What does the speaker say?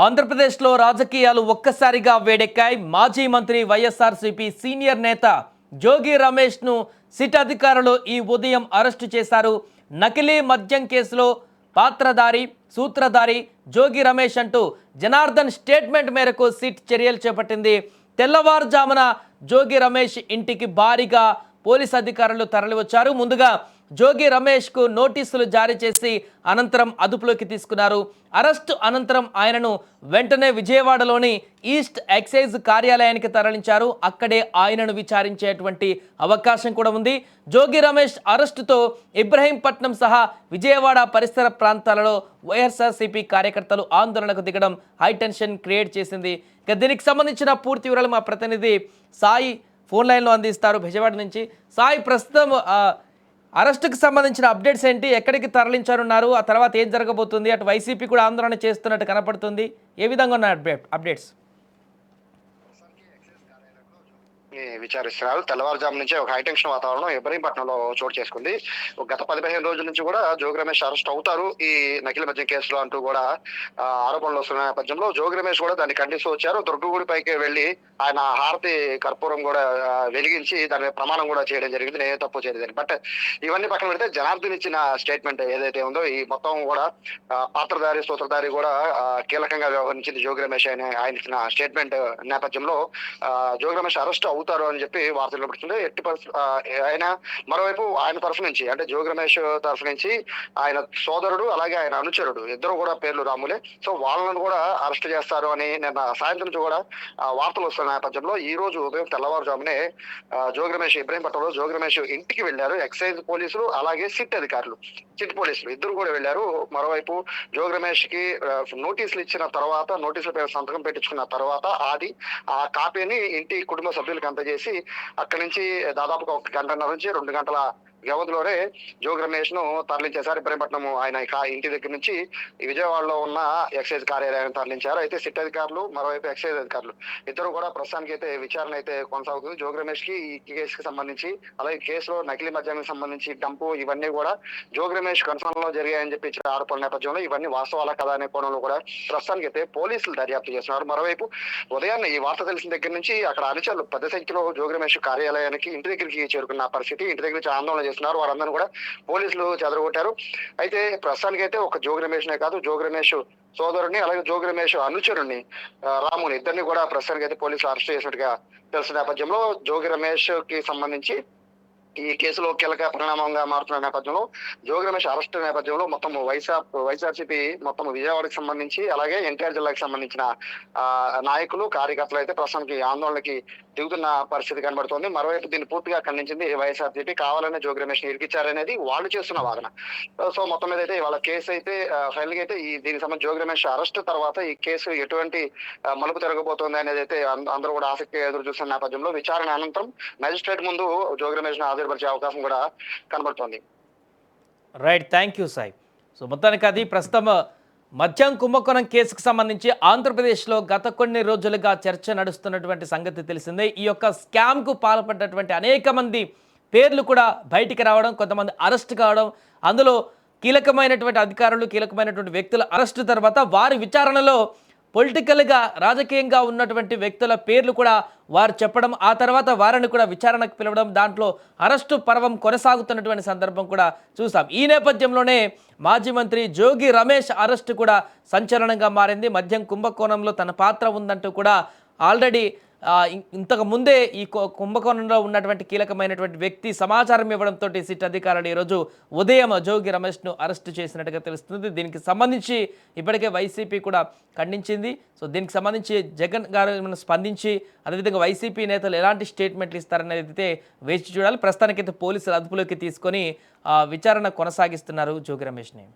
ఆంధ్రప్రదేశ్లో రాజకీయాలు ఒక్కసారిగా వేడెక్కాయి. మాజీ మంత్రి వైఎస్ఆర్సీపీ సీనియర్ నేత జోగి రమేష్ను సిట్ అధికారులు ఈ ఉదయం అరెస్టు చేశారు. నకిలీ మద్యం కేసులో పాత్రధారి, సూత్రధారి జోగి రమేష్ అంటూ జనార్దన్ స్టేట్మెంట్ మేరకు సిట్ చర్యలు చేపట్టింది. తెల్లవారుజామున జోగి రమేష్ ఇంటికి భారీగా పోలీస్ అధికారులు తరలివచ్చారు. ముందుగా జోగి రమేష్కు నోటీసులు జారీ చేసి అనంతరం అదుపులోకి తీసుకున్నారు. అరెస్టు అనంతరం ఆయనను వెంటనే విజయవాడలోని ఈస్ట్ ఎక్సైజ్ కార్యాలయానికి తరలించారు. అక్కడే ఆయనను విచారించేటువంటి అవకాశం కూడా ఉంది. జోగి రమేష్ అరెస్టుతో ఇబ్రహీంపట్నం సహా విజయవాడ పరిసర ప్రాంతాలలో వైఎస్ఆర్సీపీ కార్యకర్తలు ఆందోళనకు దిగడం హైటెన్షన్ క్రియేట్ చేసింది. ఇక దీనికి సంబంధించిన పూర్తి వివరాలు మా ప్రతినిధి సాయి ఫోన్ లైన్లో అందిస్తారు విజయవాడ నుంచి. సాయి, ప్రస్తుతం అరెస్టుకు సంబంధించిన అప్డేట్స్ ఏంటి? ఎక్కడికి తరలించారున్నారు? ఆ తర్వాత ఏం జరగబోతుంది? అటు వైసీపీ కూడా ఆందోళన చేస్తున్నట్టు కనపడుతుంది. ఏ విధంగా ఉన్నాయి అప్డేట్స్? విచారిస్తున్నారు. తెల్లవారుజాము నుంచి ఒక హైటెన్షన్ వాతావరణం ఇబ్రహీంపట్నంలో చోటు చేసుకుంది. గత 15 రోజుల నుంచి కూడా జోగి రమేష్ అరెస్ట్ అవుతారు ఈ నకిలీ మద్యం కేసులో అంటూ కూడా ఆరోపణలు వస్తున్న నేపథ్యంలో జోగి రమేష్ కూడా దాన్ని ఖండిస్తూ వచ్చారు. దుర్గగుడి పైకి వెళ్లి ఆయన హారతి కర్పూరం కూడా వెలిగించి దాని ప్రమాణం కూడా చేయడం జరిగింది, నేనే తప్పు చేయలేదని. బట్ ఇవన్నీ పక్కన పెడితే జనార్దన్ ఇచ్చిన స్టేట్మెంట్ ఏదైతే ఉందో ఈ మొత్తం కూడా పాత్రధారి సూత్రధారి కూడా కీలకంగా వ్యవహరించింది జోగి రమేష్ ఆయన ఇచ్చిన స్టేట్మెంట్ నేపథ్యంలో జోగి రమేష్ అరెస్ట్ అవుతారు అని చెప్పి వార్తలు పడుతుంది. ఆయన మరోవైపు ఆయన తరఫు నుంచి అంటే జోగి రమేష్ తరఫు నుంచి ఆయన సోదరుడు అలాగే ఆయన అనుచరుడు ఇద్దరు కూడా పేర్లు రాములే. సో వాళ్ళను కూడా అరెస్ట్ చేస్తారు అని నిన్న సాయంత్రం నుంచి కూడా వార్తలు వస్తున్న నేపథ్యంలో ఈ రోజు ఉదయం తెల్లవారుజామునే జోగి రమేష్ ఇబ్రహీంపట్నంలో జోగి రమేష్ ఇంటికి వెళ్లారు. ఎక్సైజ్ పోలీసులు అలాగే సిట్ అధికారులు, సిట్ పోలీసులు ఇద్దరు కూడా వెళ్లారు. మరోవైపు జోగి రమేష్ కి నోటీసులు ఇచ్చిన తర్వాత, నోటీసుల పై సంతకం పెట్టించుకున్న తర్వాత అది ఆ కాపీని ఇంటి కుటుంబ సభ్యులకు అందజేసి అక్కడి నుంచి దాదాపుగా 1 గంటన్నర నుంచి 2 గంటల వ్యవధిలోనే జోగి రమేష్ ను తరలించేశారు. ఇబ్రహీంపట్నం ఆయన ఇంటి దగ్గర నుంచి విజయవాడలో ఉన్న ఎక్సైజ్ కార్యాలయాన్ని తరలించారు. అయితే సిట్ అధికారులు మరోవైపు ఎక్సైజ్ అధికారులు ఇద్దరు కూడా ప్రస్తుతానికి అయితే విచారణ అయితే కొనసాగుతుంది. జోగి రమేష్ కి ఈ కేసుకి సంబంధించి అలాగే కేసులో నకిలీ మద్యానికి సంబంధించి డంపు ఇవన్నీ కూడా జోగి రమేష్ కన్సర్న్ లో జరిగాయని చెప్పి ఇచ్చిన ఆరోపణల నేపథ్యంలో ఇవన్నీ వాస్తవాల కదా అనే కోణంలో కూడా ప్రస్తుతానికి అయితే పోలీసులు దర్యాప్తు చేస్తున్నారు. మరోవైపు ఉదయాన్నే ఈ వార్త తెలిసిన దగ్గర నుంచి అక్కడ అనుచరులు పెద్ద సంఖ్యలో జోగి రమేష్ కార్యాలయానికి ఇంటి దగ్గరికి చేరుకున్న పరిస్థితి. ఇంటి దగ్గర నుంచి ఆందోళన చేస్తున్నారు. వారందరూ కూడా పోలీసులు చెదరగొట్టారు. అయితే ప్రస్తుతానికి అయితే ఒక జోగి రమేష్ నే కాదు, జోగి రమేష్ సోదరుని అలాగే జోగి రమేష్ అనుచరుని రాముని ఇద్దరిని కూడా ప్రస్తుతానికి అయితే పోలీసులు అరెస్ట్ చేసినట్టుగా తెలిసిన నేపథ్యంలో జోగి రమేష్ కి సంబంధించి ఈ కేసులో కీలక పరిణామంగా మారుతున్న నేపథ్యంలో జోగి రమేష్ అరెస్ట్ నేపథ్యంలో మొత్తం వైఎస్ఆర్సీపీ మొత్తం విజయవాడకి సంబంధించి అలాగే ఎన్టీఆర్ జిల్లాకి సంబంధించిన నాయకులు కార్యకర్తలు అయితే ప్రస్తుతానికి ఆందోళనకి దిగుతున్న పరిస్థితి కనబడుతోంది. మరోవైపు దీన్ని పూర్తిగా ఖండించింది వైఎస్ఆర్సీపీ. కావాలనే జోగి రమేష్ ని ఇరికిచ్చారనేది వాళ్ళు చేస్తున్న వాదన. సో మొత్తం మీద అయితే వాళ్ళ కేసు అయితే ఫైనల్ గా అయితే దీనికి సంబంధించి జోగి రమేష్ అరెస్ట్ తర్వాత ఈ కేసు ఎటువంటి మలుపు తిరగబోతోంది అనేది అయితే అందరూ కూడా ఆసక్తి ఎదురు చూస్తున్న నేపథ్యంలో విచారణ అనంతరం మేజిస్ట్రేట్ ముందు జోగి రమేష్ ని పరిచే అవకాశం కూడా కనబడుతోంది. Right, thank you Sai. So మొత్తానికి అది ప్రస్తుతం మద్యం కుంభకోణం కేసుకు సంబంధించి ఆంధ్రప్రదేశ్లో గత కొన్ని రోజులుగా చర్చ నడుస్తున్నటువంటి సంగతి తెలిసిందే. ఈ యొక్క స్కామ్కు పాల్పడ్డటువంటి అనేక మంది పేర్లు కూడా బయటికి రావడం, కొంతమంది అరెస్ట్ కావడం, అందులో కీలకమైనటువంటి అధికారులు కీలకమైనటువంటి వ్యక్తుల అరెస్టు తర్వాత వారి విచారణలో పొలిటికల్గా రాజకీయంగా ఉన్నటువంటి వ్యక్తుల పేర్లు కూడా వారు చెప్పడం, ఆ తర్వాత వారిని కూడా విచారణకు పిలవడం, దాంట్లో అరెస్టు పర్వం కొనసాగుతున్నటువంటి సందర్భం కూడా చూసాం. ఈ నేపథ్యంలోనే మాజీ మంత్రి జోగి రమేష్ అరెస్టు కూడా సంచలనంగా మారింది. మద్యం కుంభకోణంలో తన పాత్ర ఉందంటూ కూడా ఆల్రెడీ ఇంతకు ముందే ఈ కుంభకోణంలో ఉన్నటువంటి కీలకమైనటువంటి వ్యక్తి సమాచారం ఇవ్వడంతో సిట్ అధికారులు ఈరోజు ఉదయం జోగి రమేష్ను అరెస్టు చేసినట్టుగా తెలుస్తుంది. దీనికి సంబంధించి ఇప్పటికే వైసీపీ కూడా ఖండించింది. సో దీనికి సంబంధించి జగన్ గారు స్పందించి అదేవిధంగా వైసీపీ నేతలు ఎలాంటి స్టేట్మెంట్లు ఇస్తారనేది అయితే వేచి చూడాలి. ప్రస్తుతానికైతే పోలీసులు అదుపులోకి తీసుకొని విచారణ కొనసాగిస్తున్నారు జోగి రమేష్ని.